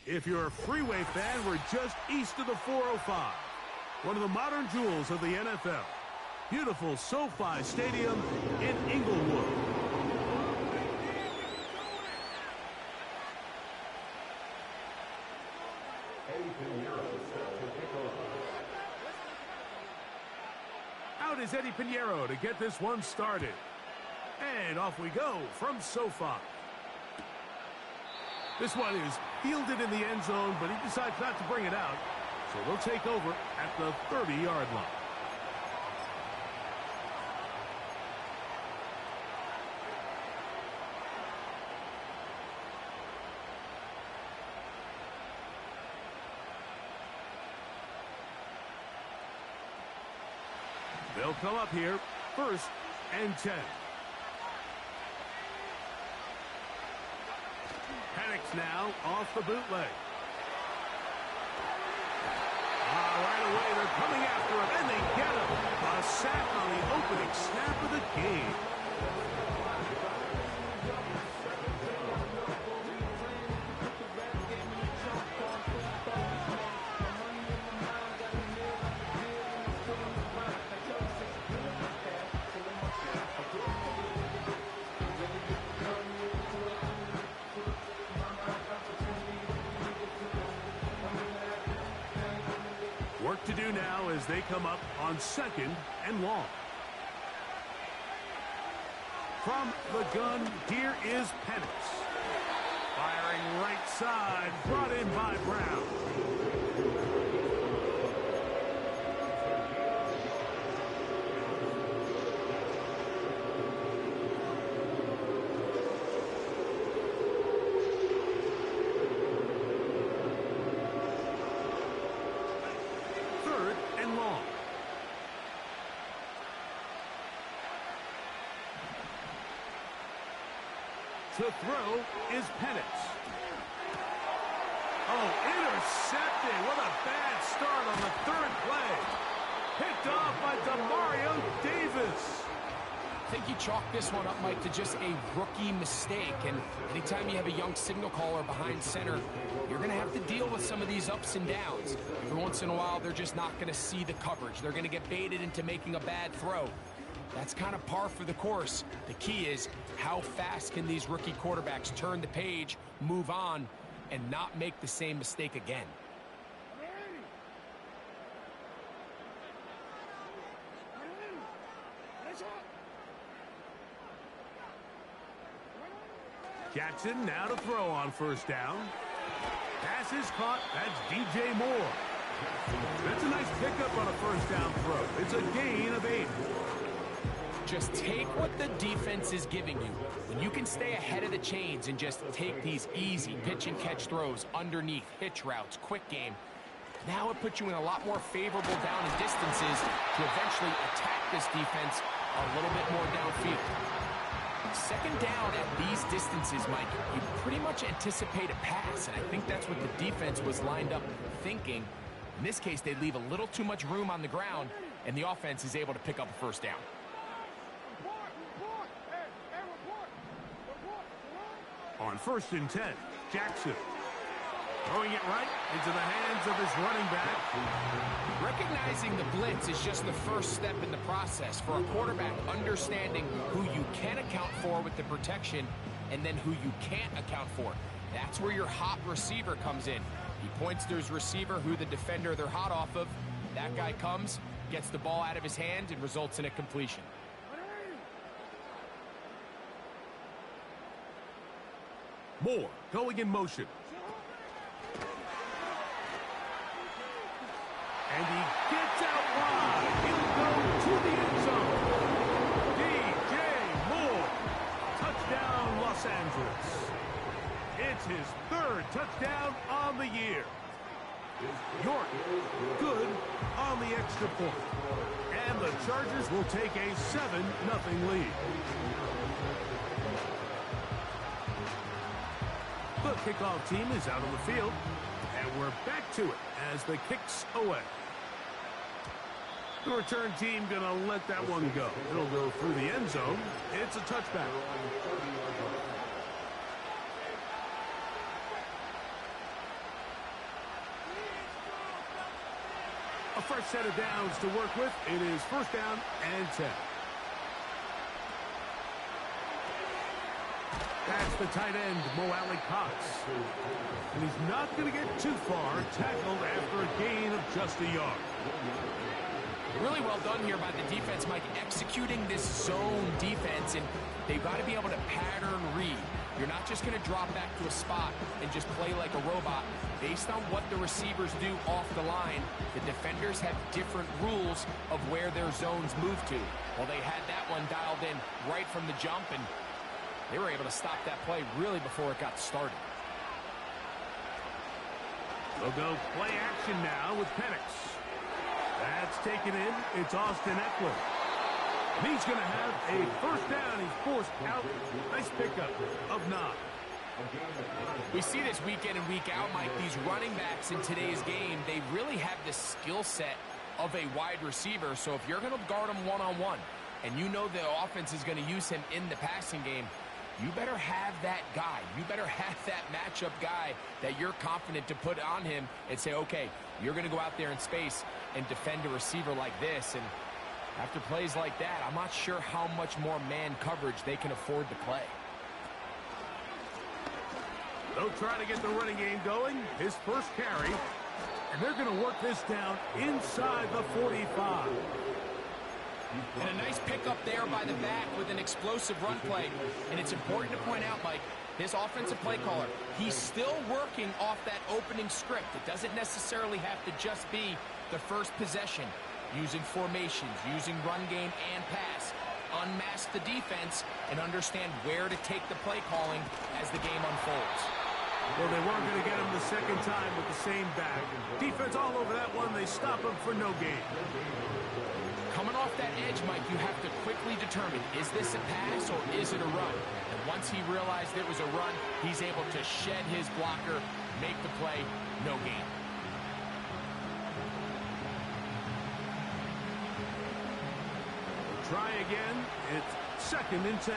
If you're a Freeway fan, we're just east of the 405. One of the modern jewels of the NFL. Beautiful SoFi Stadium in Inglewood. Out is Eddie Pinheiro to get this one started. And off we go from SoFi. This one is fielded in the end zone, but he decides not to bring it out. So they'll take over at the 30-yard line. They'll come up here, 1st and 10. Penix now off the bootleg. Right away, they're coming after him, and they get him. A sack on the opening snap of the game. Work to do now as they come up on 2nd and long. From the gun, here is Penix. Firing right side, brought in by Brown. To throw is Penix. Oh, intercepted. What a bad start on the 3rd play. Picked off by Demario Davis. I think you chalk this one up, Mike, to just a rookie mistake. And anytime you have a young signal caller behind center, you're going to have to deal with some of these ups and downs. Every once in a while, they're just not going to see the coverage. They're going to get baited into making a bad throw. That's kind of par for the course. The key is how fast can these rookie quarterbacks turn the page, move on, and not make the same mistake again. Jackson now to throw on 1st down. Pass is caught. That's DJ Moore. That's a nice pickup on a 1st down throw. It's a gain of 8. Just take what the defense is giving you. When you can stay ahead of the chains and just take these easy pitch and catch throws underneath, hitch routes, quick game, now it puts you in a lot more favorable down and distances to eventually attack this defense a little bit more downfield. 2nd down at these distances, Mike, you pretty much anticipate a pass, and I think that's what the defense was lined up thinking. In this case, they leave a little too much room on the ground, and the offense is able to pick up a 1st down. On 1st and 10, Jackson. Throwing it right into the hands of his running back. Recognizing the blitz is just the first step in the process for a quarterback understanding who you can account for with the protection and then who you can't account for. That's where your hot receiver comes in. He points to his receiver who the defender they're hot off of. That guy comes, gets the ball out of his hand, and results in a completion. Moore going in motion. And he gets out wide. He'll go to the end zone. DJ Moore. Touchdown, Los Angeles. It's his 3rd touchdown on the year. York good on the extra point. And the Chargers will take a 7-0 lead. The kickoff team is out on the field, and we're back to it as the kick's away. The return team gonna let that one go. It'll go through the end zone. It's a touchback. fresh set of downs to work with. It is first down and 10. That's the tight end, Mo Alley-Cox. And he's not going to get too far, tackled after a gain of just a yard. Really well done here by the defense, Mike, executing this zone defense, and they've got to be able to pattern read. You're not just going to drop back to a spot and just play like a robot. Based on what the receivers do off the line, the defenders have different rules of where their zones move to. Well, they had that one dialed in right from the jump, and they were able to stop that play really before it got started. They'll go play action now with Penix. That's taken in. It's Austin Eckler. And he's going to have a first down. He's forced out. Nice pickup of 9. We see this week in and week out, Mike. These running backs in today's game, they really have the skill set of a wide receiver. So if you're going to guard him one-on-one, and you know the offense is going to use him in the passing game, you better have that guy. You better have that matchup guy that you're confident to put on him and say, okay, you're going to go out there in space and defend a receiver like this. And after plays like that, I'm not sure how much more man coverage they can afford to play. They'll try to get the running game going. His first carry. And they're going to work this down inside the 45. And a nice pickup there by the back with an explosive run play. And it's important to point out, Mike, this offensive play caller, he's still working off that opening script. It doesn't necessarily have to just be the first possession. Using formations, using run game and pass. Unmask the defense and understand where to take the play calling as the game unfolds. Well, they weren't going to get him the second time with the same back. Defense all over that one. They stop him for no gain. Coming off that edge, Mike, you have to quickly determine, is this a pass or is it a run? And once he realized it was a run, he's able to shed his blocker, make the play, no gain. Try again. It's second and 10.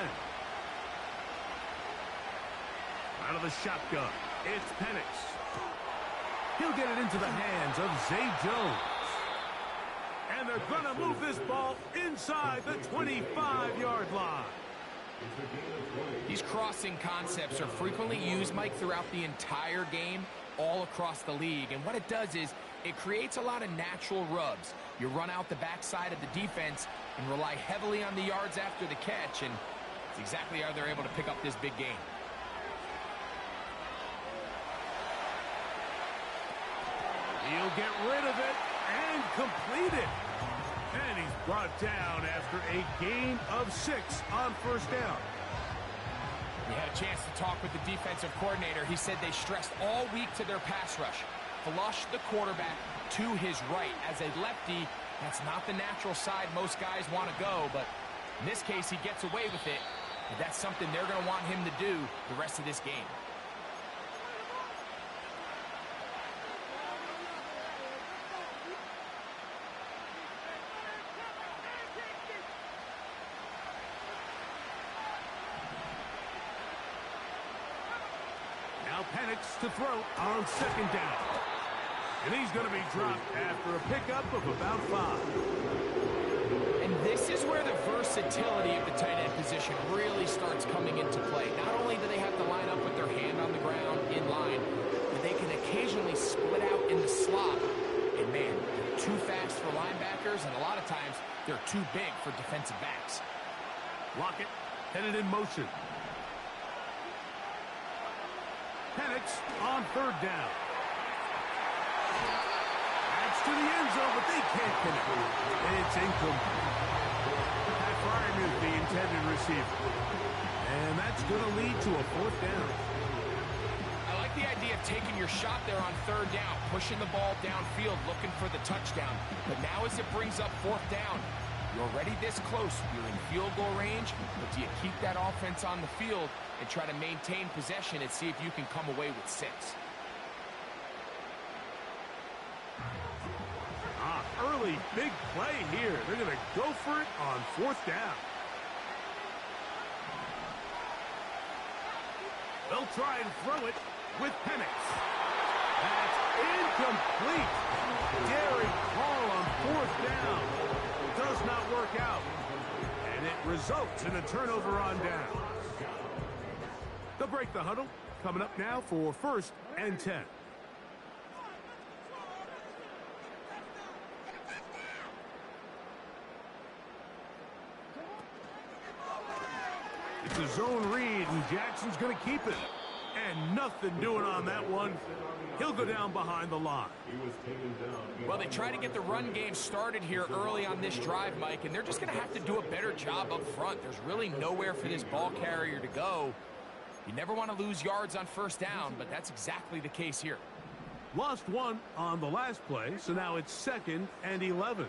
Out of the shotgun, it's Penix. He'll get it into the hands of Zay Jones. And they're going to move this ball inside the 25-yard line. These crossing concepts are frequently used, Mike, throughout the entire game, all across the league. And what it does is it creates a lot of natural rubs. You run out the backside of the defense and rely heavily on the yards after the catch, and it's exactly how they're able to pick up this big game. He'll get rid of it and complete it. And he's brought down after a gain of 6 on first down. We had a chance to talk with the defensive coordinator. He said they stressed all week to their pass rush. Flush the quarterback to his right. As a lefty, that's not the natural side most guys want to go, but in this case, he gets away with it. And that's something they're going to want him to do the rest of this game. Now Penix to throw on second down. And he's going to be dropped after a pickup of about 5. And this is where the versatility of the tight end position really starts coming into play. Not only do they have to line up with their hand on the ground in line, but they can occasionally split out in the slot. And man, they're too fast for linebackers, and a lot of times they're too big for defensive backs. Lockett headed in motion. Penix on third down. That's to the end zone, but they can't connect. It's incomplete. Pat Freiermuth, the intended receiver. And that's going to lead to a fourth down. I like the idea of taking your shot there on third down, pushing the ball downfield, looking for the touchdown. But now as it brings up fourth down, you're already this close. You're in field goal range, but do you keep that offense on the field and try to maintain possession and see if you can come away with 6? Early big play here. They're going to go for it on fourth down. They'll try and throw it with Penix. That's incomplete. Daring call on fourth down. Does not work out. And it results in a turnover on down. They'll break the huddle. Coming up now for 1st and 10. It's a zone read, and Jackson's going to keep it. And nothing doing on that one. He'll go down behind the line. Well, they try to get the run game started here early on this drive, Mike, and they're just going to have to do a better job up front. There's really nowhere for this ball carrier to go. You never want to lose yards on first down, but that's exactly the case here. Lost one on the last play, so now it's 2nd and 11.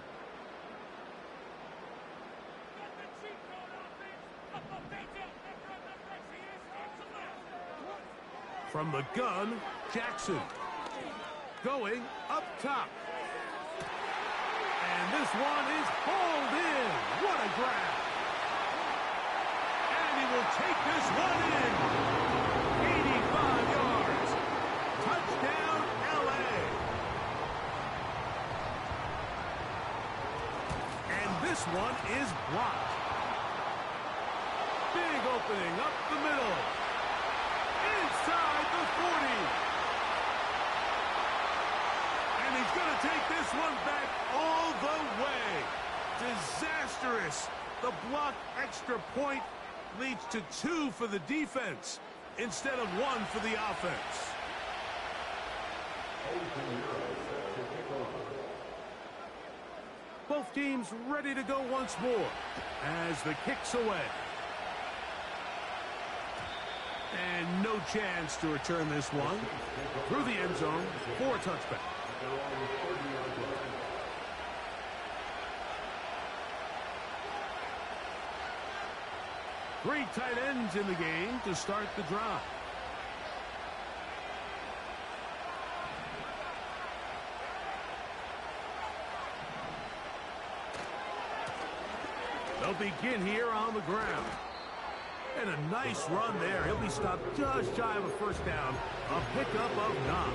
From the gun, Jackson. Going up top. And this one is hauled in. What a grab. And he will take this one in. 85 yards. Touchdown, L.A. And this one is blocked. Big opening up the middle. Inside the 40. And he's going to take this one back all the way. Disastrous. The blocked extra point leads to 2 for the defense instead of 1 for the offense. Both teams ready to go once more as the kick's away. And no chance to return this one. Through the end zone for a touchback. Three tight ends in the game to start the drive. They'll begin here on the ground. And a nice run there. He'll be stopped just shy of a first down. A pickup of 9.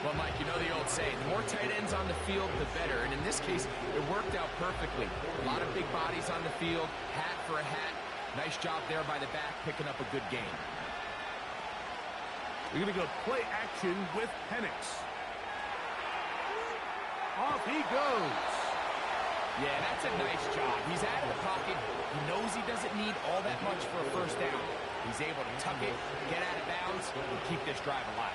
Well, Mike, you know the old saying, the more tight ends on the field, the better. And in this case, it worked out perfectly. A lot of big bodies on the field, hat for a hat. Nice job there by the back, picking up a good game. We're going to go play action with Penix. Off he goes. Yeah, that's a nice job. He's out of the pocket. He knows he doesn't need all that much for a first down. He's able to tuck it, get out of bounds, and keep this drive alive.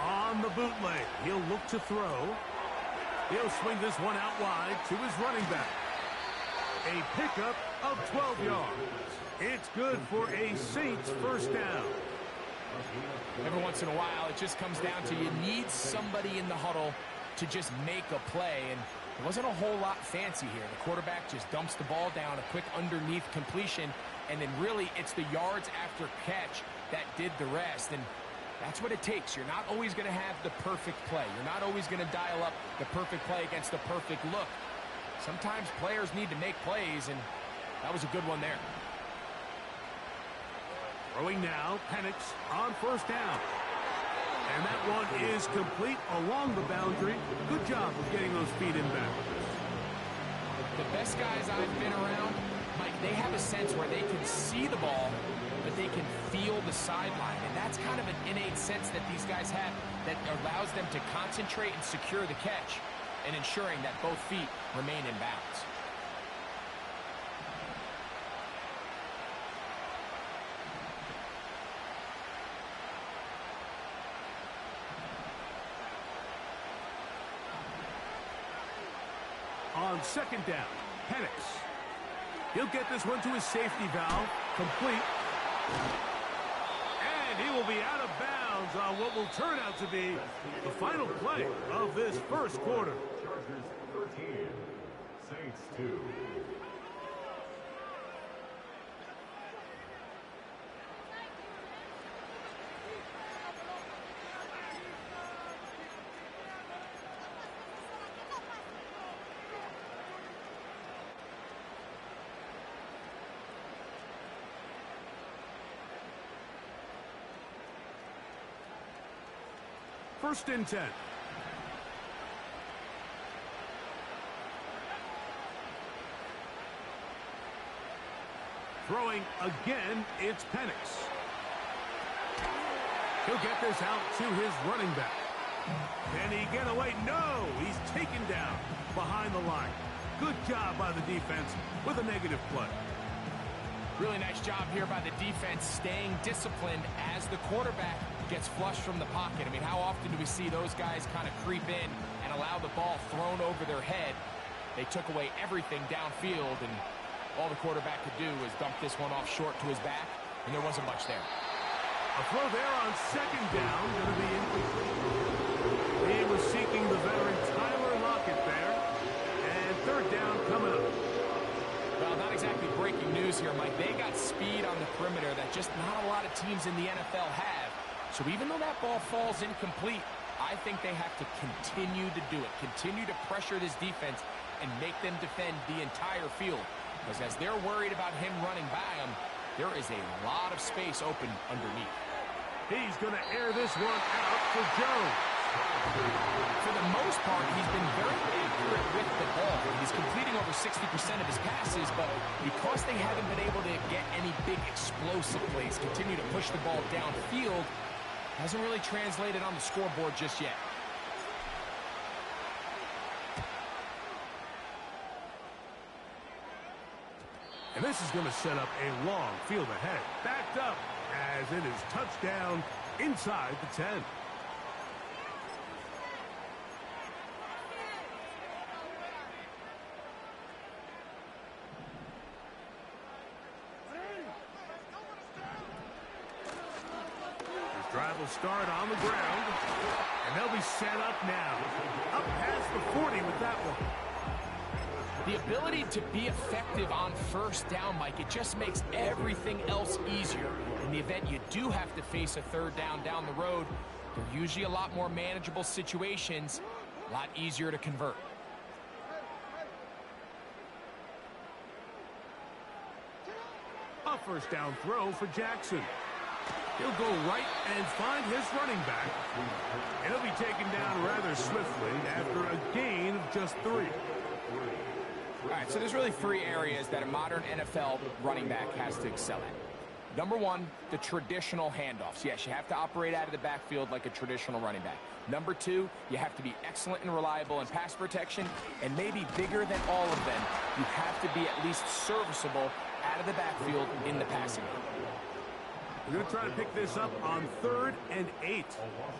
On the bootleg, he'll look to throw. He'll swing this one out wide to his running back. A pickup of 12 yards. It's good for a Saints first down. Every once in a while, it just comes down to you need somebody in the huddle to just make a play. And it wasn't a whole lot fancy here. The quarterback just dumps the ball down, a quick underneath completion, and then really it's the yards after catch that did the rest. And that's what it takes. You're not always going to have the perfect play. You're not always going to dial up the perfect play against the perfect look. Sometimes players need to make plays, and that was a good one there. Throwing now, Penix on first down. And that one is complete along the boundary. Good job of getting those feet in bounds. The best guys I've been around, Mike, they have a sense where they can see the ball, but they can feel the sideline. And that's kind of an innate sense that these guys have that allows them to concentrate and secure the catch and ensuring that both feet remain in bounds. On second down, Penix. He'll get this one to his safety valve, complete. And he will be out of bounds on what will turn out to be the final play of this first quarter. Chargers 13, Saints 2. first and 10. Throwing again, it's Penix. He'll get this out to his running back. Can he get away? No! He's taken down behind the line. Good job by the defense with a negative play. Really nice job here by the defense staying disciplined as the quarterback gets flushed from the pocket. I mean, how often do we see those guys kind of creep in and allow the ball thrown over their head? They took away everything downfield, and all the quarterback could do was dump this one off short to his back, and there wasn't much there. A throw there on second down, going to be incomplete. He was seeking the veteran Tyler Lockett there, and third down coming up. Well, not exactly breaking news here, Mike. They got speed on the perimeter that just not a lot of teams in the NFL have. So even though that ball falls incomplete, I think they have to continue to do it, continue to pressure this defense and make them defend the entire field. Because as they're worried about him running by them, there is a lot of space open underneath. He's going to air this one out for Jones. For the most part, he's been very accurate with the ball. He's completing over 60% of his passes, but because they haven't been able to get any big explosive plays, continue to push the ball downfield, hasn't really translated on the scoreboard just yet. And this is going to set up a long field ahead. Backed up as it is touchdown inside the 10. This drive will start on the ground, and they'll be set up now. Up past the 40 with that one. The ability to be effective on first down, Mike, it just makes everything else easier. In the event you do have to face a third down down the road, they're usually a lot more manageable situations, a lot easier to convert. A first down throw for Jackson. He'll go right and find his running back. And he'll be taken down rather swiftly after a gain of just 3. All right, so there's really 3 areas that a modern NFL running back has to excel at. Number 1, the traditional handoffs. Yes, you have to operate out of the backfield like a traditional running back. Number 2, you have to be excellent and reliable in pass protection. And maybe bigger than all of them, you have to be at least serviceable out of the backfield in the passing game. We're going to try to pick this up on 3rd and 8. A loss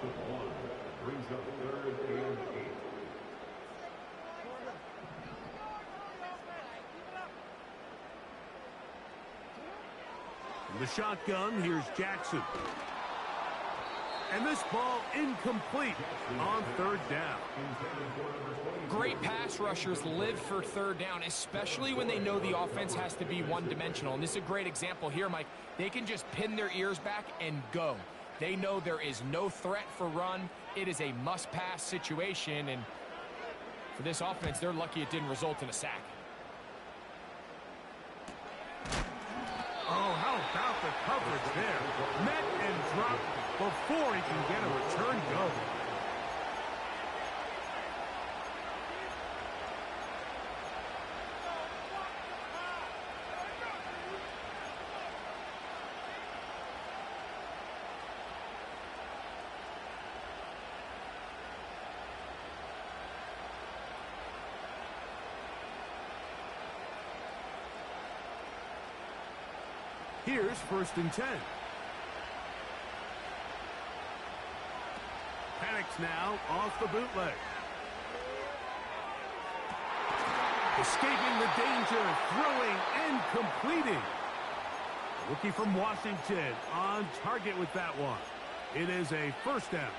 of 1 brings up 3rd and 8. In the shotgun, here's Jackson. And this ball incomplete on 3rd down. Great pass rushers live for 3rd down, especially when they know the offense has to be one-dimensional. And this is a great example here, Mike. They can just pin their ears back and go. They know there is no threat for run. It is a must-pass situation. And for this offense, they're lucky it didn't result in a sack. Oh, how about the coverage there? Met and dropped before he can get a return go. Here's 1st and 10. Penix now off the bootleg. Escaping the danger, throwing and completing. Rookie from Washington on target with that one. It is a first down.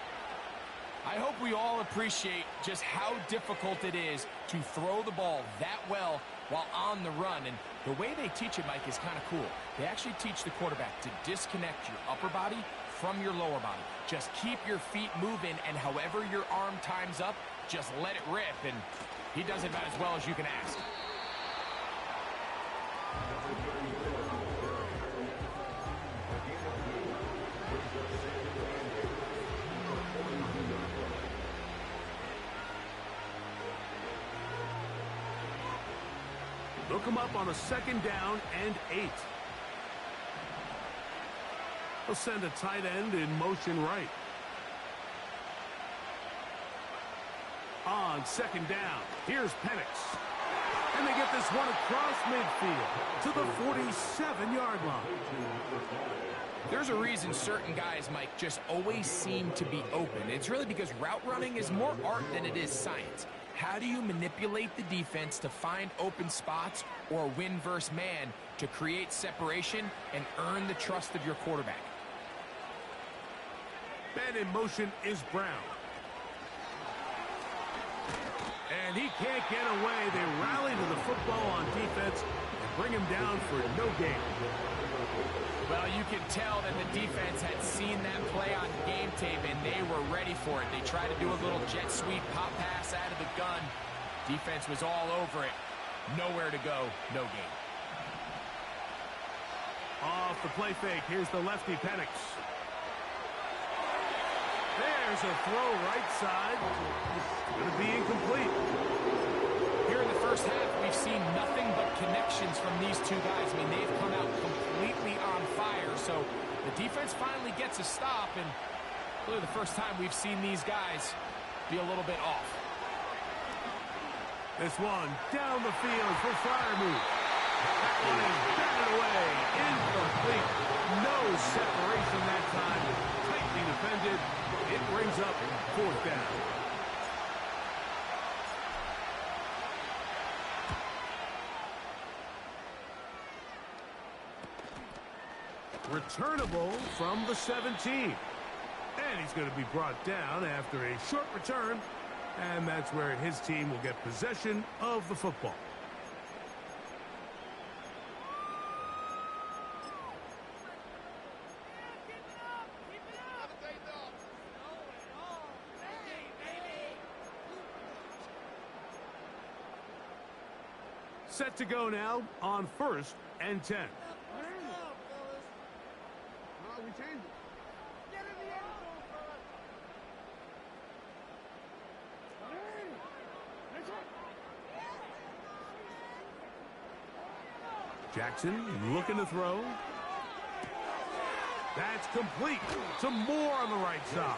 I hope we all appreciate just how difficult it is to throw the ball that well while on the run. And the way they teach it, Mike, is kind of cool. They actually teach the quarterback to disconnect your upper body from your lower body. Just keep your feet moving, and however your arm times up, just let it rip. And he does it about as well as you can ask. They'll come up on a 2nd down and 8. They'll send a tight end in motion right. On 2nd down, here's Penix. And they get this one across midfield to the 47-yard line. There's a reason certain guys, Mike, just always seem to be open. It's really because route running is more art than it is science. How do you manipulate the defense to find open spots or win versus man to create separation and earn the trust of your quarterback? Man in motion is Brown. And he can't get away. They rally to the football on defense and bring him down for no gain. Well, you can tell that the defense had seen that play on game tape, and they were ready for it. They tried to do a little jet sweep pop pass out of the gun. Defense was all over it. Nowhere to go, no gain. Off the play fake, here's the lefty Penix. There's a throw right side. It's going to be incomplete. Here in the first half, we've seen nothing but connections from these two guys. I mean, they've come out completely on fire. So the defense finally gets a stop, and really the first time we've seen these guys be a little bit off. This one down the field for Freiermuth. That one is batted away. Incomplete. No separation that time. Tightly defended. It brings up 4th down. Returnable from the 17. And he's going to be brought down after a short return. And that's where his team will get possession of the football. Set to go now on 1st and 10. Jackson looking to throw. That's complete to Moore on the right side.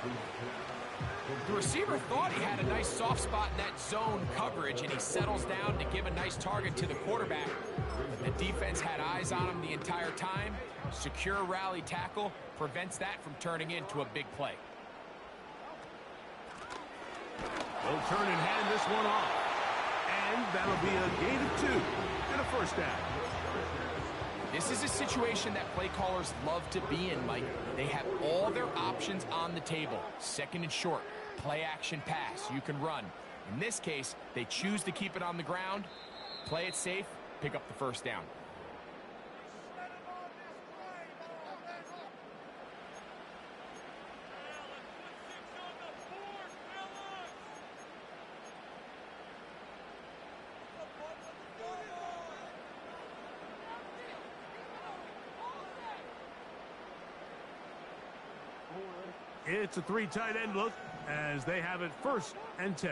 The receiver thought he had a nice soft spot in that zone coverage, and he settles down to give a nice target to the quarterback. But the defense had eyes on him the entire time. Secure rally tackle prevents that from turning into a big play. They'll turn and hand this one off. And that'll be a gain of 2 and a 1st down. This is a situation that play callers love to be in, Mike. They have all their options on the table. 2nd and short, play action pass, you can run. In this case, they choose to keep it on the ground, play it safe, pick up the 1st down. It's a 3 tight end look as they have it 1st and 10.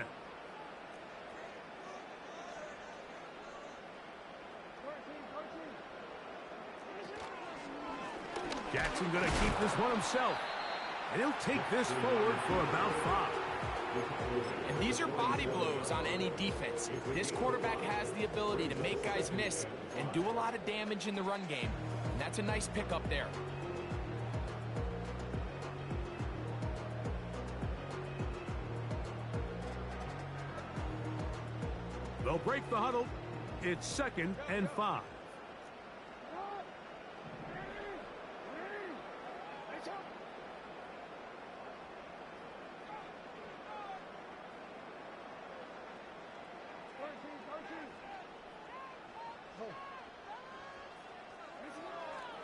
Jackson going to keep this one himself. And he'll take this forward for about 5. And these are body blows on any defense. This quarterback has the ability to make guys miss and do a lot of damage in the run game. And that's a nice pickup there. They'll break the huddle. It's 2nd and 5.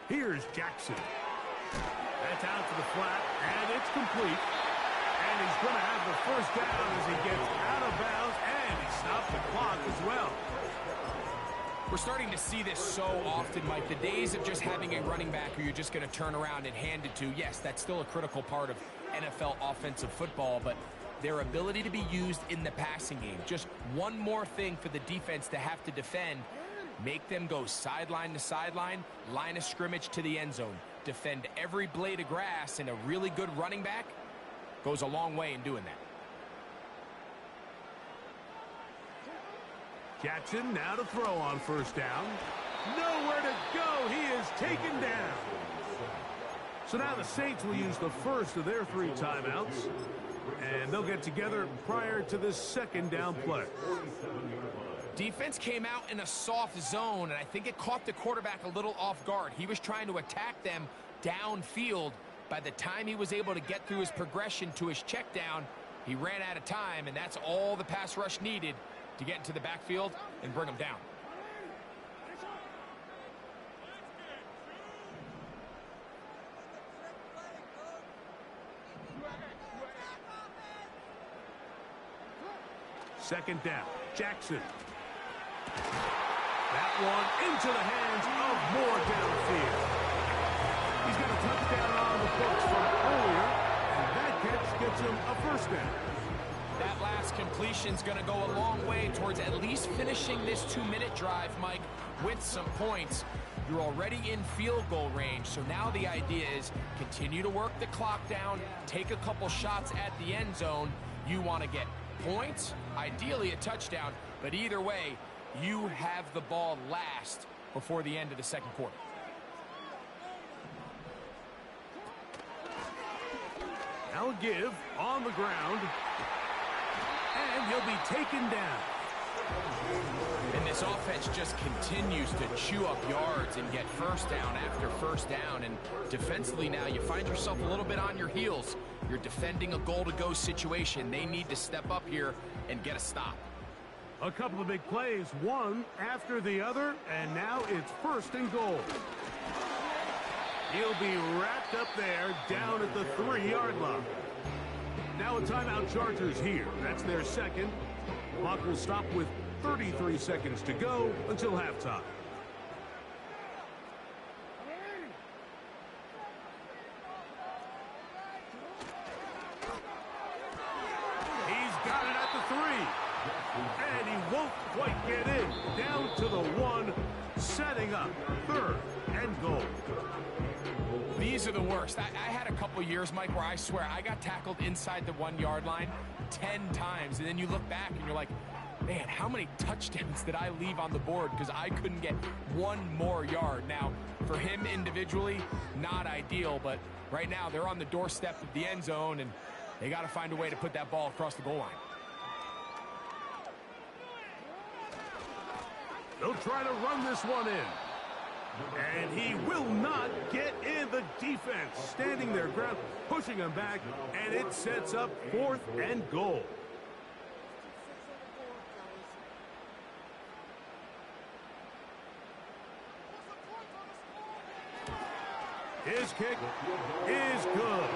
Here's Jackson. That's out to the flat, and it's complete. And he's going to have the 1st down as he gets out of bounds, and he stopped the clock as well. We're starting to see this so often, Mike. The days of just having a running back who you're just going to turn around and hand it to, yes, that's still a critical part of NFL offensive football, but their ability to be used in the passing game. Just one more thing for the defense to have to defend. Make them go sideline to sideline, line of scrimmage to the end zone. Defend every blade of grass, and a really good running back goes a long way in doing that. Jackson now to throw on first down. Nowhere to go. He is taken down. So now the Saints will use the first of their 3 timeouts, and they'll get together prior to this second down play. Defense came out in a soft zone, and I think it caught the quarterback a little off guard. He was trying to attack them downfield. By the time he was able to get through his progression to his check down, he ran out of time, and that's all the pass rush needed to get into the backfield and bring him down. Second down, Jackson. That one into the hands of Moore downfield. He's got a touchdown on the books from earlier, and that catch gets him a first down. That last completion's going to go a long way towards at least finishing this 2-minute drive, Mike, with some points. You're already in field goal range, so now the idea is continue to work the clock down, take a couple shots at the end zone. You want to get points, ideally a touchdown, but either way, you have the ball last before the end of the second quarter. Now a give on the ground, and he'll be taken down. And this offense just continues to chew up yards and get first down after first down. And defensively now, you find yourself a little bit on your heels. You're defending a goal-to-go situation. They need to step up here and get a stop. A couple of big plays, one after the other, and now it's first and goal. He'll be wrapped up there down at the 3-yard line. Now a timeout, Chargers here. That's their second. Clock will stop with 33 seconds to go until halftime. He's got it at the 3. And he won't quite get in. Down to the 1, setting up third and goal. These are the worst. I had a couple years, Mike, where I swear I got tackled inside the 1-yard line 10 times. And then you look back and you're like, man, how many touchdowns did I leave on the board because I couldn't get one more yard? Now, for him individually, not ideal, but right now they're on the doorstep of the end zone, and they got to find a way to put that ball across the goal line. They'll try to run this one in. And he will not get in. The defense standing their ground, pushing him back, and it sets up 4th and goal. His kick is good.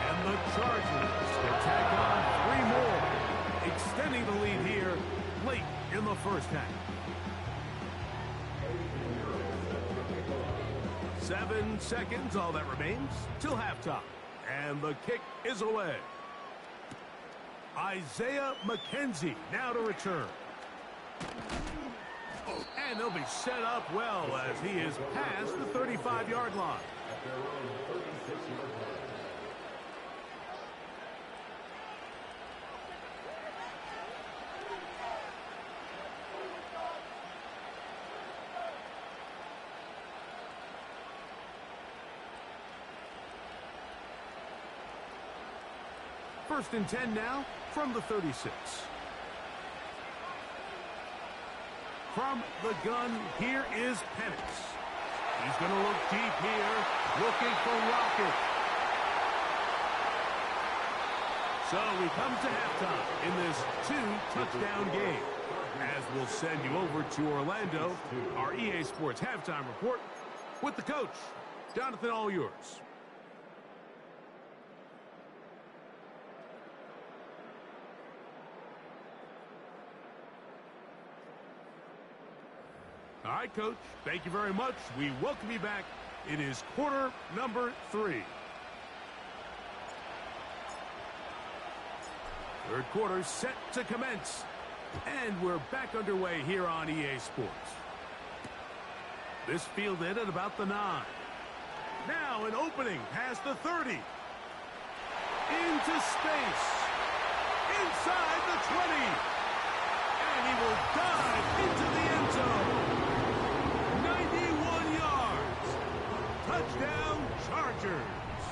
And the Chargers can tack on 3 more, extending the lead here late in the first half. 7 seconds, all that remains, till halftime. And the kick is away. Isaiah McKenzie now to return. And they'll be set up well as he is past the 35-yard line. First and 10 now from the 36. From the gun, here is Penix. He's going to look deep here, looking for Rocket. So we come to halftime in this 2-touchdown game. As we'll send you over to Orlando, our EA Sports halftime report with the coach, Jonathan, all yours. All right, Coach, thank you very much. We welcome you back. It is quarter number 3. Third quarter set to commence. And we're back underway here on EA Sports. This fielded at about the 9. Now an opening past the 30. Into space. Inside the 20. And he will dive into the end zone. 91 yards. Touchdown, Chargers.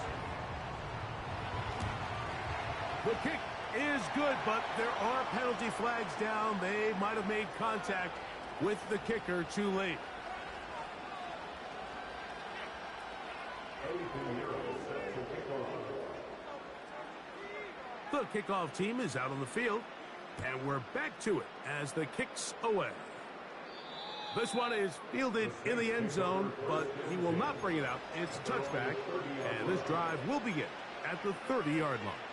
The kick is good, but there are penalty flags down. They might have made contact with the kicker too late. The kickoff team is out on the field, and we're back to it as the kick's away. This one is fielded in the end zone, but he will not bring it out. It's touchback, and this drive will begin at the 30-yard line.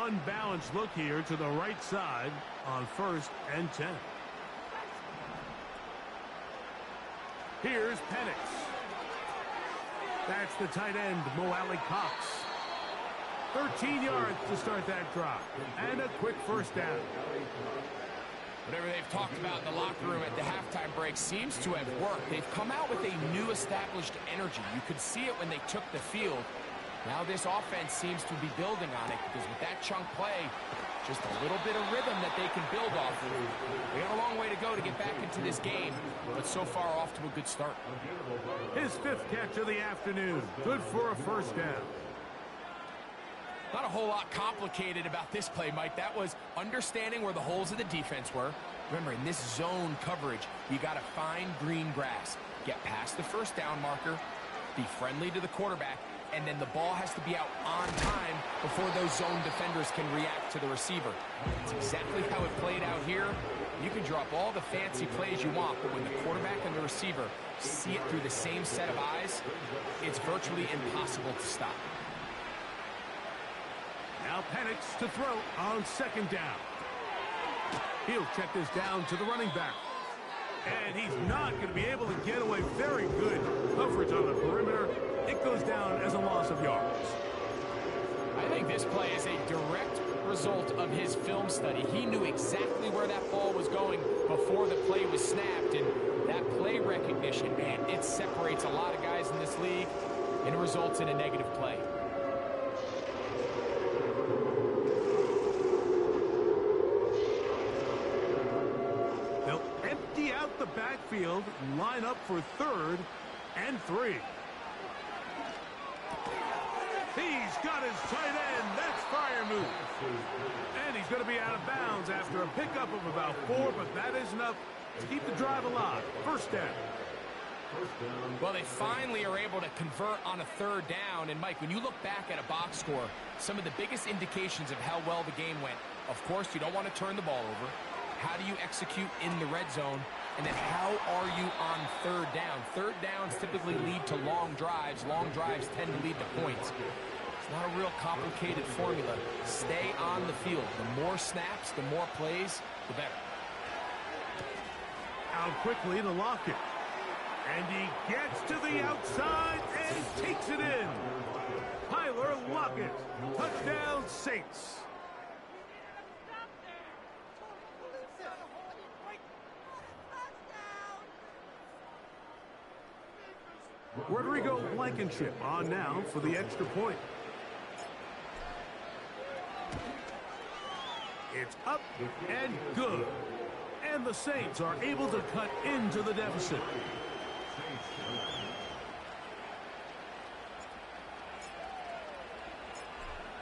Unbalanced look here to the right side on 1st and 10. Here's Penix. That's the tight end, Mo Alley-Cox. 13 yards to start that drive. And a quick first down. Whatever they've talked about in the locker room at the halftime break seems to have worked. They've come out with a new established energy. You could see it when they took the field. Now this offense seems to be building on it because with that chunk play, just a little bit of rhythm that they can build off of. They have a long way to go to get back into this game, but so far off to a good start. His 5th catch of the afternoon. Good for a first down. Not a whole lot complicated about this play, Mike. That was understanding where the holes of the defense were. Remember, in this zone coverage, you got to find green grass. Get past the first down marker, be friendly to the quarterback, and then the ball has to be out on time before those zone defenders can react to the receiver. It's exactly how it played out here. You can drop all the fancy plays you want, but when the quarterback and the receiver see it through the same set of eyes, it's virtually impossible to stop. Now Penix to throw on 2nd down. He'll check this down to the running back. And he's not going to be able to get away. Very good coverage on the perimeter. It goes down as a loss of yards. I think this play is a direct result of his film study. He knew exactly where that ball was going before the play was snapped. And that play recognition, man, it separates a lot of guys in this league, and it results in a negative play. They'll empty out the backfield, line up for 3rd and 3. He's got his tight end. That's Freiermuth. And he's going to be out of bounds after a pickup of about 4, but that is enough to keep the drive alive. First down. Well, they finally are able to convert on a 3rd down. And, Mike, when you look back at a box score, some of the biggest indications of how well the game went, of course, you don't want to turn the ball over. How do you execute in the red zone? And then how are you on 3rd down? 3rd downs typically lead to long drives. Long drives tend to lead to points. It's not a real complicated formula. Stay on the field. The more snaps, the more plays, the better. Out quickly to Lockett. And he gets to the outside and takes it in. Tyler Lockett. Touchdown, Saints. Rodrigo Blankenship on now for the extra point. It's up and good. And the Saints are able to cut into the deficit.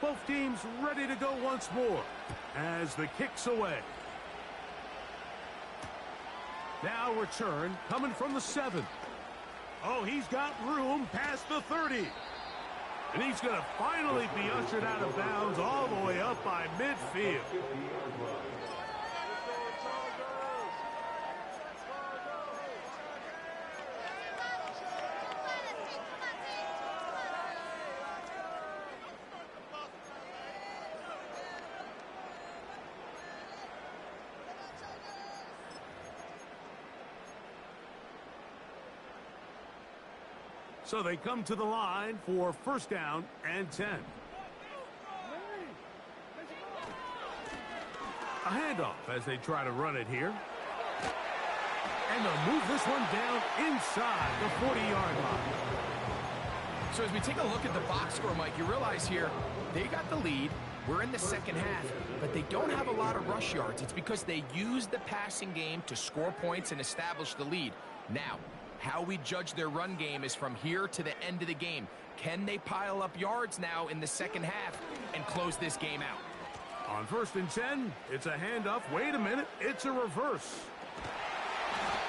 Both teams ready to go once more as the kick's away. Now return coming from the 7. Oh, he's got room past the 30. And he's going to finally be ushered out of bounds all the way up by midfield. So they come to the line for 1st down and 10. A handoff as they try to run it here. And they'll move this one down inside the 40-yard line. So as we take a look at the box score, Mike, you realize here they got the lead. We're in the second half, but they don't have a lot of rush yards. It's because they use the passing game to score points and establish the lead. Now, how we judge their run game is from here to the end of the game. Can they pile up yards now in the second half and close this game out? On 1st and 10, it's a handoff. Wait a minute, it's a reverse.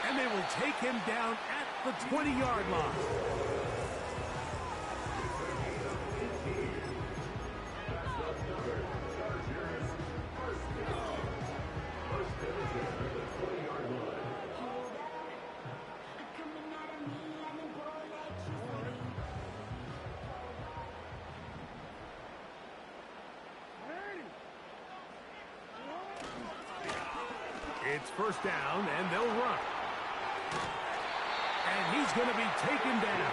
And they will take him down at the 20-yard line. It's 1st down, and they'll run. And he's going to be taken down.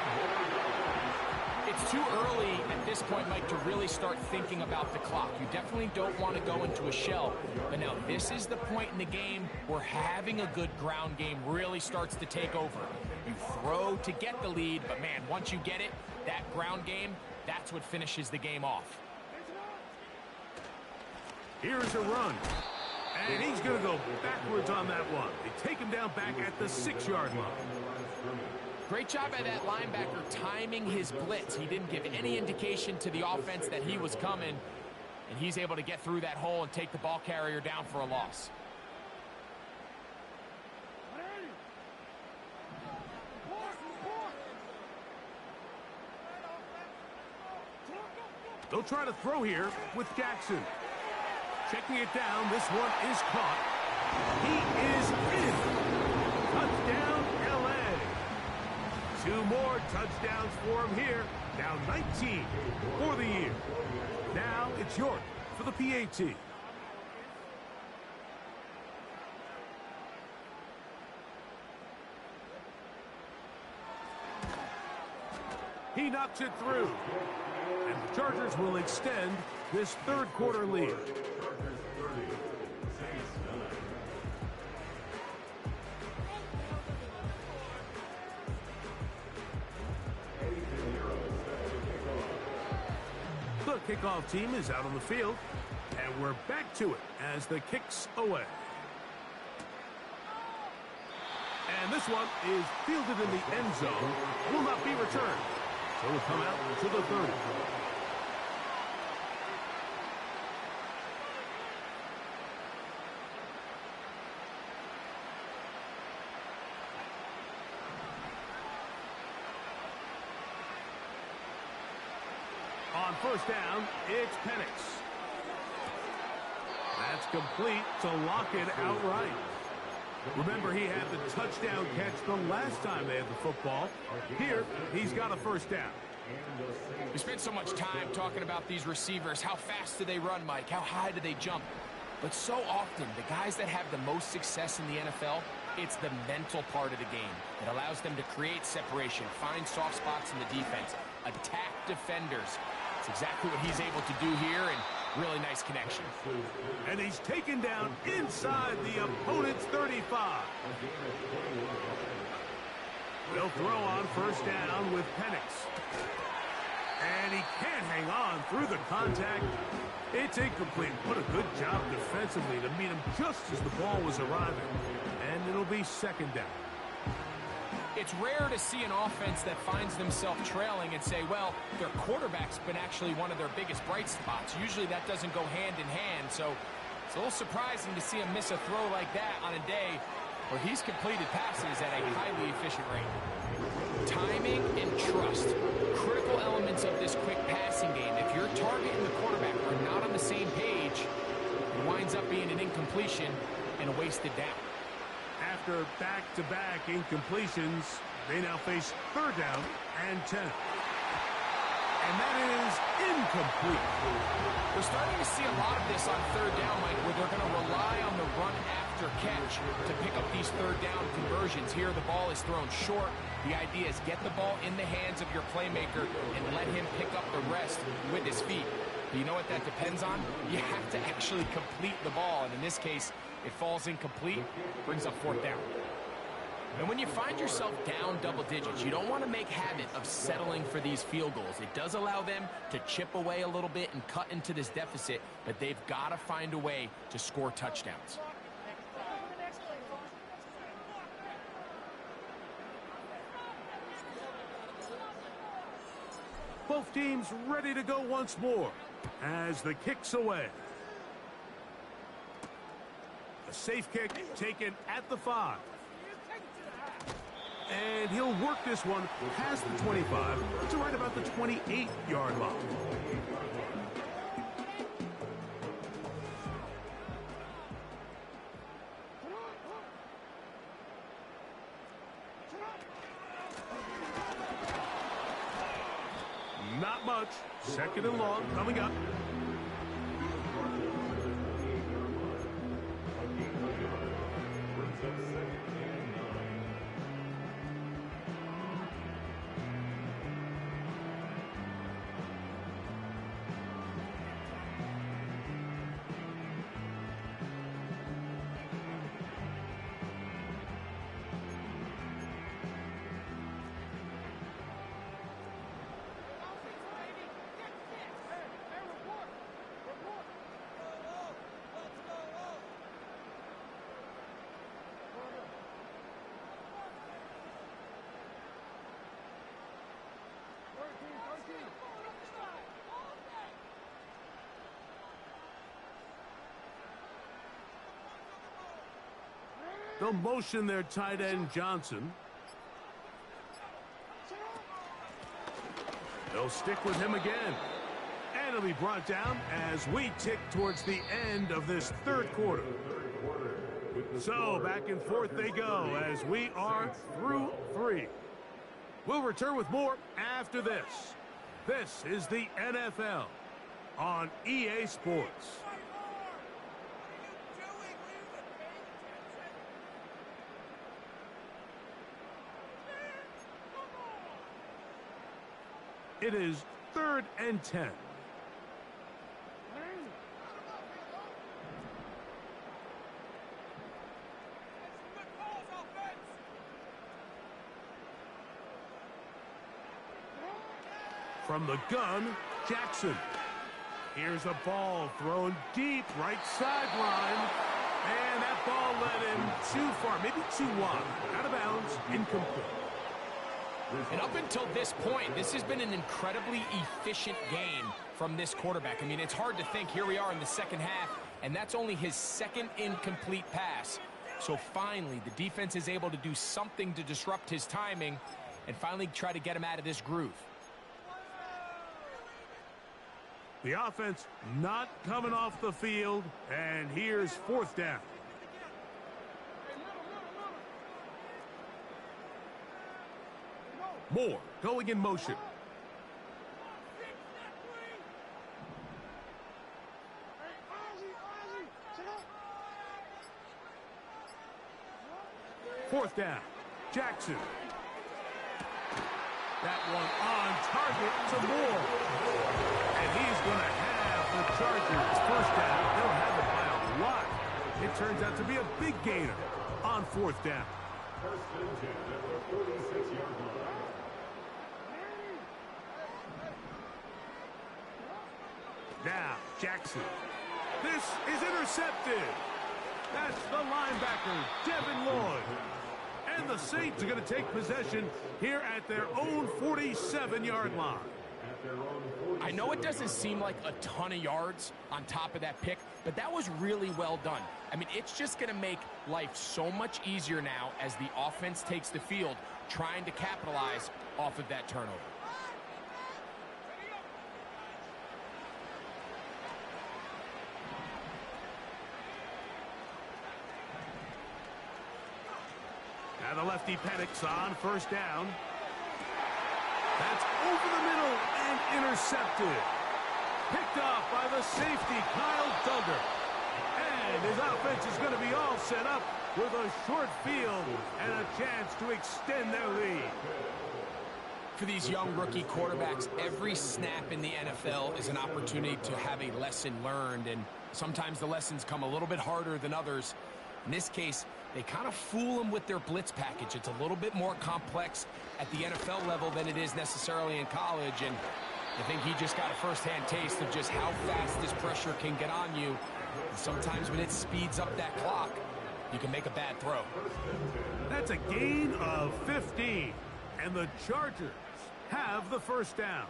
It's too early at this point, Mike, to really start thinking about the clock. You definitely don't want to go into a shell. But now this is the point in the game where having a good ground game really starts to take over. You throw to get the lead, but man, once you get it, that ground game, that's what finishes the game off. Here's a run. And he's going to go backwards on that one. They take him down back at the 6-yard line. Great job by that linebacker timing his blitz. He didn't give any indication to the offense that he was coming, and he's able to get through that hole and take the ball carrier down for a loss. They'll try to throw here with Jackson. Checking it down, this one is caught. He is in. Touchdown, L.A. 2 more touchdowns for him here. Now 19 for the year. Now it's York for the PAT. He knocks it through. And the Chargers will extend this 3rd quarter lead. The kickoff team is out on the field, and we're back to it as the kick's away. And this one is fielded in the end zone, will not be returned. So it'll come out to the 30. On 1st down, it's Penix. That's complete to lock it outright. Remember, he had the touchdown catch the last time they had the football. Here, he's got a 1st down. We spent so much time talking about these receivers. How fast do they run, Mike? How high do they jump? But so often, the guys that have the most success in the NFL, it's the mental part of the game. It allows them to create separation, find soft spots in the defense, attack defenders. It's exactly what he's able to do here, and really nice connection. And he's taken down inside the opponent's 35. They'll throw on 1st down with Penix. And he can't hang on through the contact. It's incomplete. What a good job defensively to meet him just as the ball was arriving. And it'll be 2nd down. It's rare to see an offense that finds themselves trailing and say, well, their quarterback's been actually one of their biggest bright spots. Usually that doesn't go hand in hand, so it's a little surprising to see him miss a throw like that on a day where he's completed passes at a highly efficient rate. Timing and trust, critical elements of this quick passing game. If your target and the quarterback are not on the same page, it winds up being an incompletion and a wasted down. After back-to-back incompletions, they now face 3rd down and 10. And that is incomplete. We're starting to see a lot of this on 3rd down, Mike, where they're going to rely on the run after catch to pick up these 3rd down conversions. Here, the ball is thrown short. The idea is get the ball in the hands of your playmaker and let him pick up the rest with his feet. But you know what that depends on? You have to actually complete the ball, and in this case, it falls incomplete, brings up fourth down. And when you find yourself down double digits, you don't want to make habit of settling for these field goals. It does allow them to chip away a little bit and cut into this deficit, but they've got to find a way to score touchdowns. Both teams ready to go once more as the kick's away. A safe kick taken at the 5. And he'll work this one past the 25 to right about the 28-yard line. Not much. Second and long coming up. They'll motion their tight end, Johnson. They'll stick with him again. And he'll be brought down as we tick towards the end of this third quarter. So back and forth they go as we are through 3. We'll return with more after this. This is the NFL on EA Sports. It is 3rd and 10. From the gun, Jackson. Here's a ball thrown deep right sideline. And that ball led him too far, maybe too wide. Out of bounds, incomplete. And up until this point, this has been an incredibly efficient game from this quarterback. I mean, it's hard to think. Here we are in the second half, and that's only his second incomplete pass. So finally, the defense is able to do something to disrupt his timing and finally try to get him out of this groove. The offense not coming off the field, and here's 4th down. Moore going in motion. Fourth down. Jackson. That one on target to Moore. And he's going to have the Chargers first down. They'll have it by a lot. It turns out to be a big gainer on 4th down. First and 10 at the 46-yard line. Now, Jackson. This is intercepted. That's the linebacker, Devin Lloyd. And the Saints are going to take possession here at their own 47-yard line. I know it doesn't seem like a ton of yards on top of that pick, but that was really well done. I mean, it's just going to make life so much easier now as the offense takes the field, trying to capitalize off of that turnover. Now the lefty panics on first down. That's over the middle and intercepted. Picked off by the safety, Kyle Duggar. And his offense is going to be all set up with a short field and a chance to extend their lead. For these young rookie quarterbacks, every snap in the NFL is an opportunity to have a lesson learned, and sometimes the lessons come a little bit harder than others. In this case, they kind of fool them with their blitz package. It's a little bit more complex at the NFL level than it is necessarily in college, and I think he just got a first-hand taste of just how fast this pressure can get on you. And sometimes when it speeds up that clock, you can make a bad throw. That's a gain of 15, and the Chargers have the first down.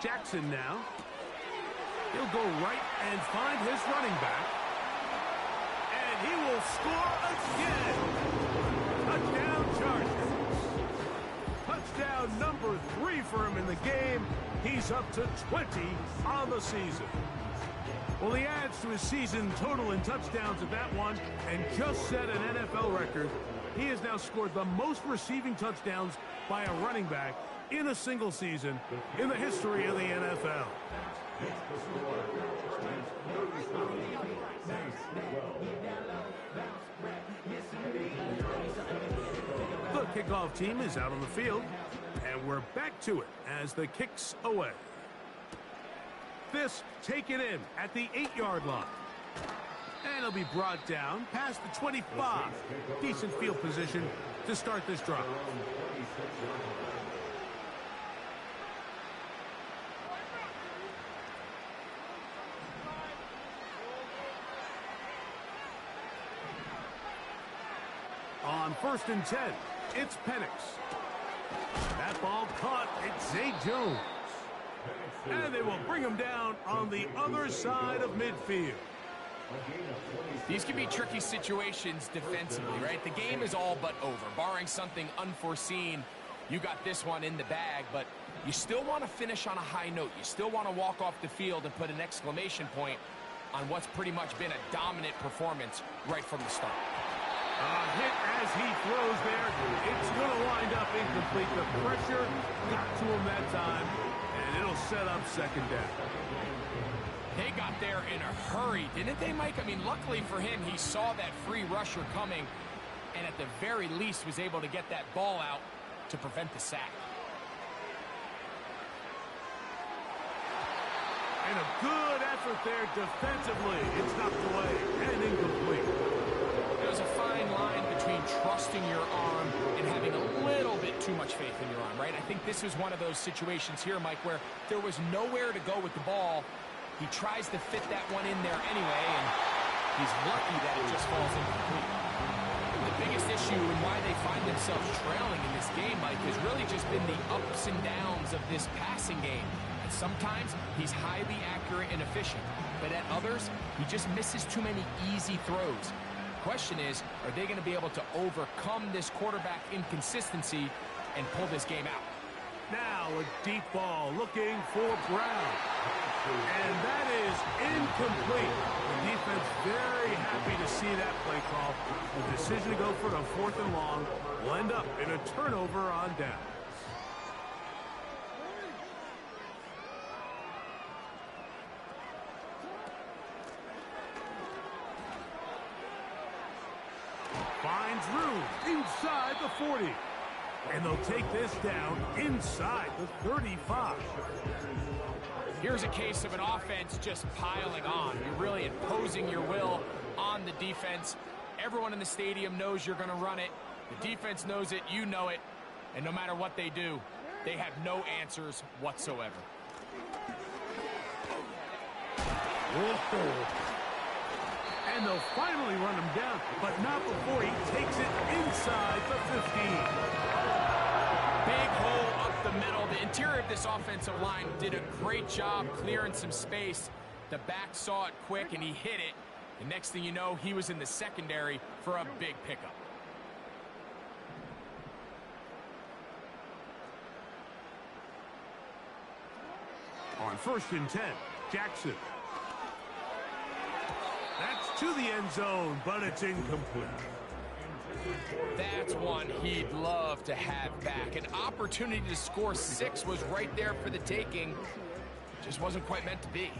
Jackson now. He'll go right and find his running back. And he will score again. Touchdown Chargers. Touchdown number 3 for him in the game. He's up to 20 on the season. Well, he adds to his season total in touchdowns at that one and just set an NFL record. He has now scored the most receiving touchdowns by a running back in a single season in the history of the NFL. The kickoff team is out on the field, and we're back to it as the kick's away. This taken in at the 8-yard line. And it'll be brought down past the 25. Decent field position to start this drive. On 1st and 10, it's Penix. That ball caught. It's Zay Jones. And they will bring him down on the other side of midfield. These can be tricky situations defensively, right? The game is all but over. Barring something unforeseen, you got this one in the bag, but you still want to finish on a high note. You still want to walk off the field and put an exclamation point on what's pretty much been a dominant performance right from the start. Hit as he throws there. It's going to wind up incomplete. The pressure got to him that time, and it'll set up second down. They got there in a hurry, didn't they, Mike? I mean, luckily for him, he saw that free rusher coming, and at the very least was able to get that ball out to prevent the sack. And a good effort there defensively. It's knocked away and incomplete. There's a fine line between trusting your arm and having a little bit too much faith in your arm, right? I think this was one of those situations here, Mike, where there was nowhere to go with the ball. He tries to fit that one in there anyway, and he's lucky that it just falls incomplete. The biggest issue and why they find themselves trailing in this game, Mike, has really just been the ups and downs of this passing game. And sometimes he's highly accurate and efficient, but at others, he just misses too many easy throws. Question is, are they going to be able to overcome this quarterback inconsistency and pull this game out? Now a deep ball looking for Brown. And that is incomplete. The defense very happy to see that play call. The decision to go for the 4th and long will end up in a turnover on down. Finds room inside the 40. And they'll take this down inside the 35. Here's a case of an offense just piling on. You're really imposing your will on the defense. Everyone in the stadium knows you're going to run it. The defense knows it, you know it. And no matter what they do, they have no answers whatsoever. Whoa. And they'll finally run him down, but not before he takes it inside the 15. Big hole up the middle. The interior of this offensive line did a great job clearing some space. The back saw it quick, and he hit it. The next thing you know, he was in the secondary for a big pickup. On 1st and 10, Jackson. That's to the end zone, but it's incomplete. That's one he'd love to have back. An opportunity to score 6 was right there for the taking. Just wasn't quite meant to be.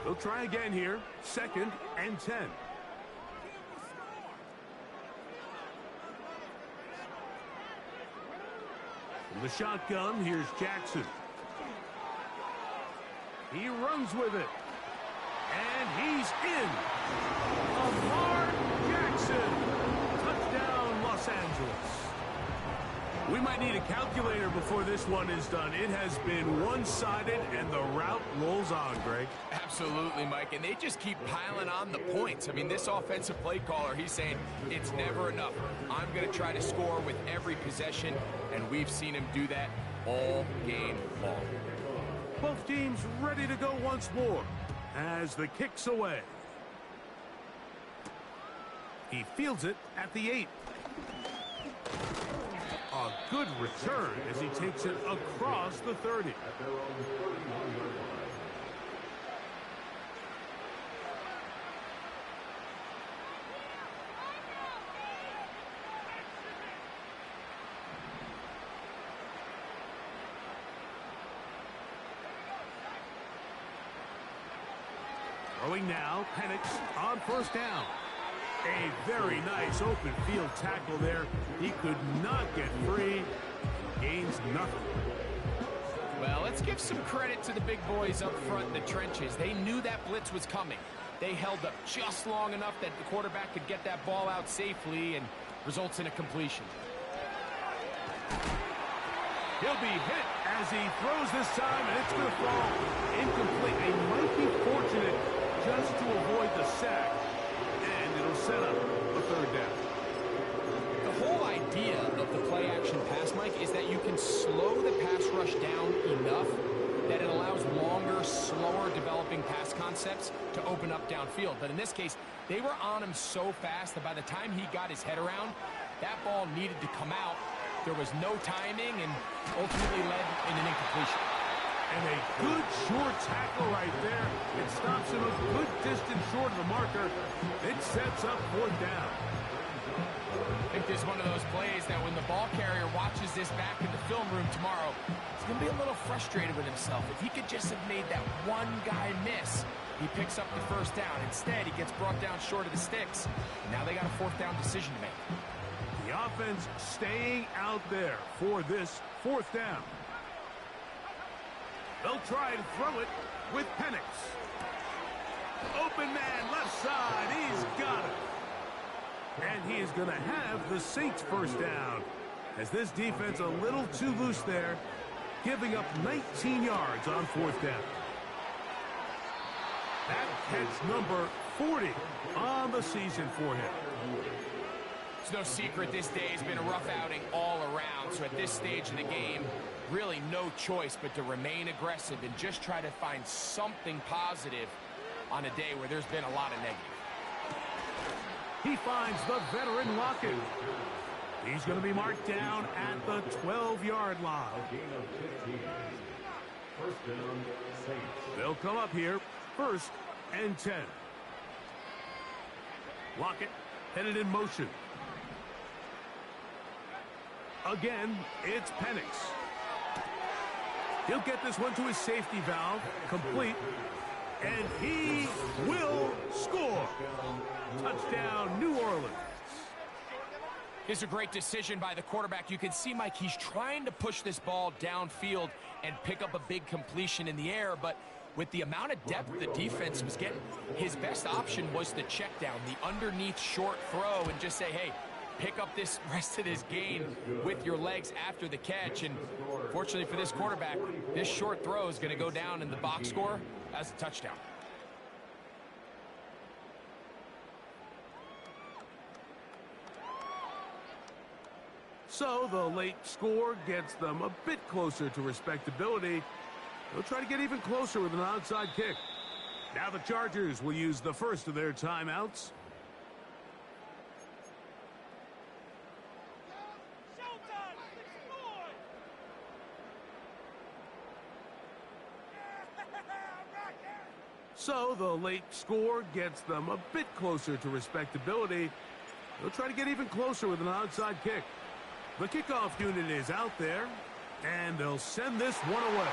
They'll try again here. 2nd and 10. From the shotgun, here's Jackson. He runs with it. And he's in. Lamar Jackson. Touchdown, Los Angeles. We might need a calculator before this one is done. It has been one-sided, and the route rolls on, Greg. Absolutely, Mike, and they just keep piling on the points. I mean, this offensive play caller, he's saying it's never enough. I'm going to try to score with every possession, and we've seen him do that all game long. Both teams ready to go once more as the kick's away. He fields it at the 8. A good return as he takes it across the 30. Throwing now, Penix on 1st down. A very nice open field tackle there. He could not get free. Gains nothing. Well, let's give some credit to the big boys up front in the trenches. They knew that blitz was coming. They held up just long enough that the quarterback could get that ball out safely and results in a completion. He'll be hit as he throws this time, and it's going to fall incomplete. They might be fortunate just to avoid the sack. It'll set up a 3rd down. The whole idea of the play-action pass, Mike, is that you can slow the pass rush down enough that it allows longer, slower developing pass concepts to open up downfield. But in this case, they were on him so fast that by the time he got his head around, that ball needed to come out. There was no timing and ultimately led in an incompletion. And a good short tackle right there. It stops him a good distance short of the marker. It sets up 4th down. I think this is one of those plays that when the ball carrier watches this back in the film room tomorrow, he's going to be a little frustrated with himself. If he could just have made that one guy miss, he picks up the 1st down. Instead, he gets brought down short of the sticks. Now they got a 4th down decision to make. The offense staying out there for this 4th down. They'll try and throw it with Penix. Open man, left side. He's got it. And he is going to have the Saints 1st down. As this defense a little too loose there, giving up 19 yards on 4th down. That catch number 40 on the season for him. It's no secret this day has been a rough outing all around. So at this stage of the game, really no choice but to remain aggressive and just try to find something positive on a day where there's been a lot of negative. He finds the veteran Lockett. He's going to be marked down at the 12-yard line. They'll come up here, 1st and 10. Lockett headed in motion. Again, it's Penix. He'll get this one to his safety valve, complete, and he will score. Touchdown, New Orleans. It's a great decision by the quarterback. You can see, Mike, he's trying to push this ball downfield and pick up a big completion in the air, but with the amount of depth the defense was getting, his best option was the check down, the underneath short throw, and just say, hey, pick up this rest of this gain with your legs after the catch. And fortunately for this quarterback, this short throw is going to go down in the box score as a touchdown. So the late score gets them a bit closer to respectability. They'll try to get even closer with an onside kick. Now the Chargers will use the first of their timeouts. So the late score gets them a bit closer to respectability. They'll try to get even closer with an onside kick. The kickoff unit is out there, and they'll send this one away.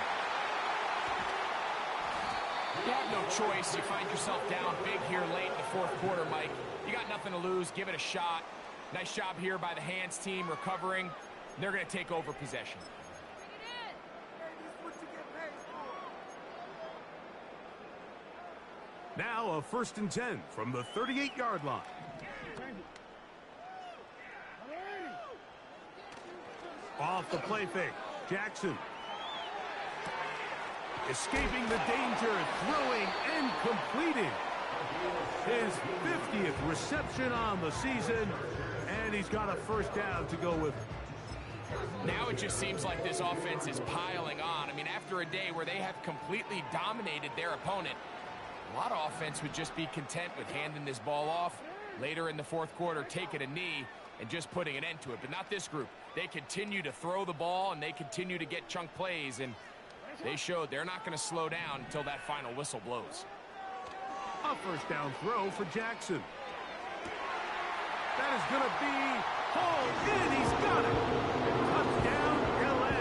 You have no choice. You find yourself down big here late in the fourth quarter, Mike. You got nothing to lose. Give it a shot. Nice job here by the Hands team recovering. They're going to take over possession. Now a 1st and 10 from the 38-yard line. Off the play fake. Jackson. Escaping the danger, throwing and completing. His 50th reception on the season, and he's got a 1st down to go with it. Now it just seems like this offense is piling on. I mean, after a day where they have completely dominated their opponent, a lot of offense would just be content with handing this ball off. Later in the fourth quarter, taking a knee and just putting an end to it. But not this group. They continue to throw the ball, and they continue to get chunk plays, and they showed they're not going to slow down until that final whistle blows. A 1st down throw for Jackson. That is going to be hauled in. He's got it. Touchdown, L.A.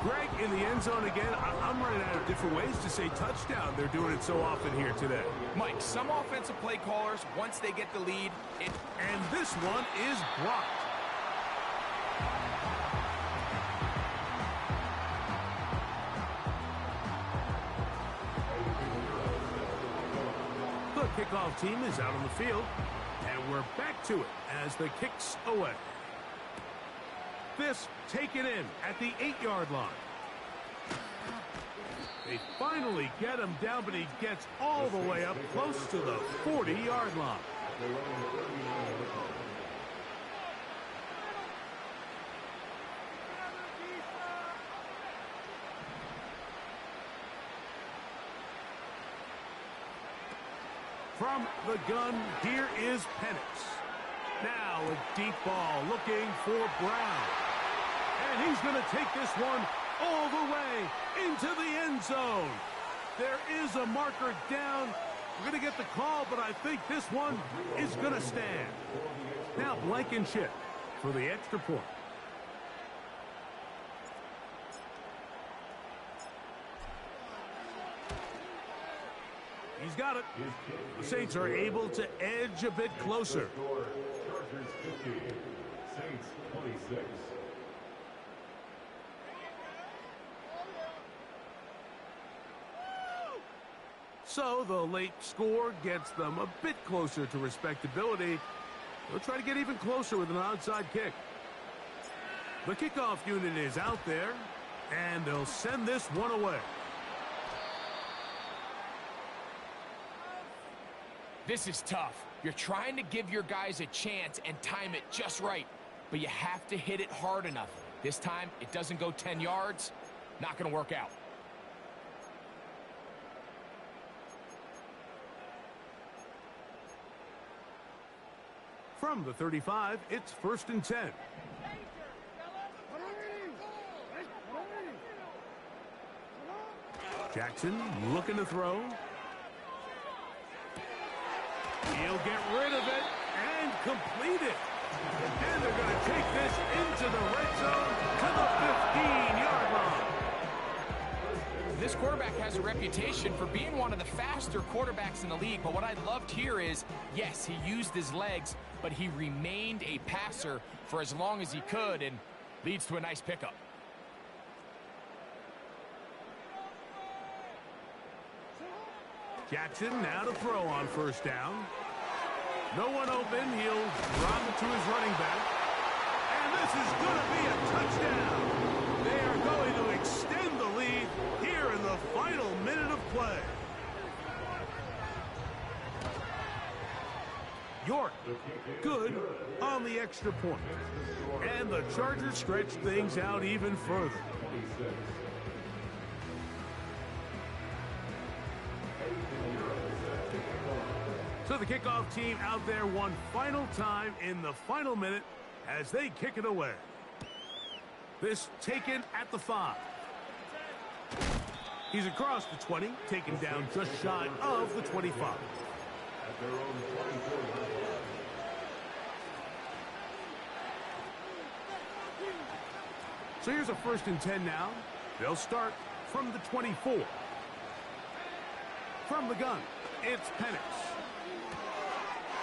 Greg in the end zone again. I'm running out of different ways to say touchdown. They're doing it so often here today. Mike, some offensive play callers, once they get the lead, and this one is blocked. The kickoff team is out on the field, and we're back to it as the kick's away. This taken in at the 8-yard line. They finally get him down, but he gets all the way up close to the 40-yard line. From the gun, here is Penix. Now a deep ball looking for Brown. And he's going to take this one all the way into the end zone. There is a marker down. We're going to get the call, but I think this one is going to stand. Now Blankenship for the extra point. He's got it. The Saints are able to edge a bit closer. Chargers 50, Saints 26. So the late score gets them a bit closer to respectability. They'll try to get even closer with an onside kick. The kickoff unit is out there, and they'll send this one away. This is tough. You're trying to give your guys a chance and time it just right, but you have to hit it hard enough. This time, it doesn't go 10 yards. Not going to work out. From the 35, it's 1st and 10. Jackson looking to throw. He'll get rid of it and complete it. And they're going to take this into the red zone to the 15-yard line. This quarterback has a reputation for being one of the faster quarterbacks in the league, but what I loved here is, yes, he used his legs, but he remained a passer for as long as he could, and leads to a nice pickup. Jackson now to throw on 1st down. No one open. He'll drop it to his running back. And this is going to be a touchdown. They are going to extend the lead here in the final minute of play. York, good on the extra point. And the Chargers stretch things out even further. So the kickoff team out there one final time in the final minute as they kick it away. This taken at the 5. He's across the 20, taken down just shy of the 25. At their own 24. So here's a 1st and 10 now. They'll start from the 24. From the gun, it's Penix.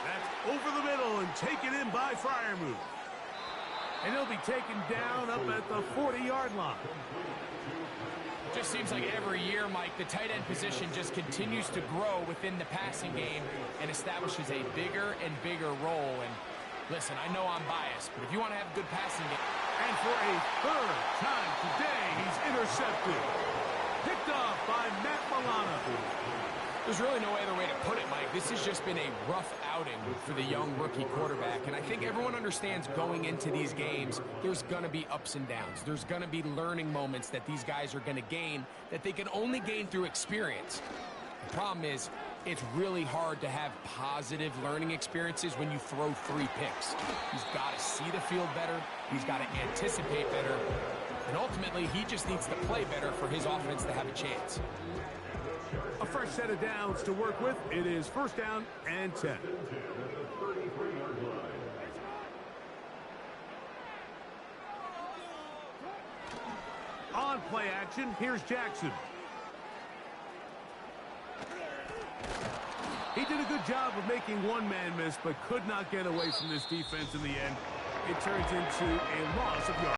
That's over the middle and taken in by Freiermuth. And he'll be taken down up at the 40-yard line. Just seems like every year, Mike, the tight end position just continues to grow within the passing game and establishes a bigger and bigger role. And listen, I know I'm biased, but if you want to have a good passing game... And for a third time today, he's intercepted. Picked off by Matt Milano. There's really no other way to put it, Mike. This has just been a rough outing for the young rookie quarterback. And I think everyone understands going into these games, there's going to be ups and downs. There's going to be learning moments that these guys are going to gain that they can only gain through experience. The problem is, it's really hard to have positive learning experiences when you throw 3 picks. He's got to see the field better. He's got to anticipate better. And ultimately, he just needs to play better for his offense to have a chance. A fresh set of downs to work with. It is first down and 10. On play action, here's Jackson. He did a good job of making one man miss, but could not get away from this defense in the end. It turns into a loss of yards.